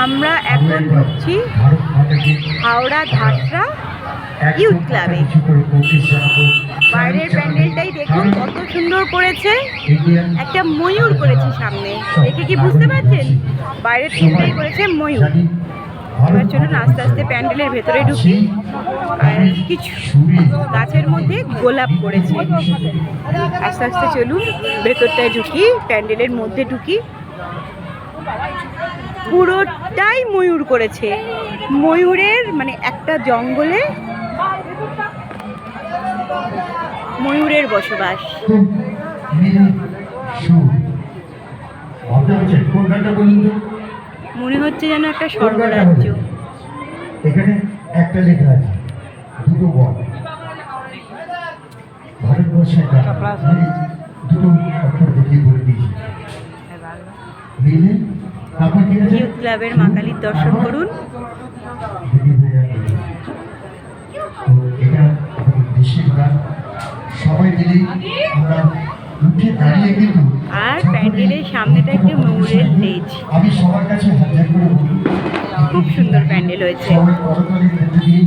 আমরা এখন ঢুকছি হাওড়া ধাটরা ইউথ ক্লাবে। বাইরের প্যান্ডেলটাই দেখুন কত সুন্দর করেছে, একটা ময়ূর করেছে সামনে, দেখে কি বুঝতে পারছেন? বাইরের থিমটাই করেছে ময়ূর। এবার চলুন আস্তে আস্তে প্যান্ডেলের ভেতরে ঢুকি। আর কিছু গাছের মধ্যে গোলাপ করেছে। আস্তে আস্তে চলুন ভেতরটায় ঢুকি, প্যান্ডেলের মধ্যে ঢুকি। পুরোটাই ময়ূর করেছে, ময়ূরের মানে একটা জঙ্গলে ময়ূরের বসবাস। মনে হচ্ছে যেন একটা স্বর্গরাজ্য। এখানে একটা লেখা আছে, দুটো বল ভারতবর্ষের দুটো অক্ষর দেখিয়ে বলে দিয়েছি। ইউথ ক্লাবের মা কালীর দর্শন করুন। এটা দেশের গান, সবাই মিলে আমরা উঠে দাঁড়িয়ে কিন্তু। আর প্যান্ডেলের সামনেটা একটি ময়ূরের লেজ। আমি সবার কাছে হাত করে বলি, খুব সুন্দর প্যান্ডেল হয়েছে। সবাই করতালির মধ্যে দিয়ে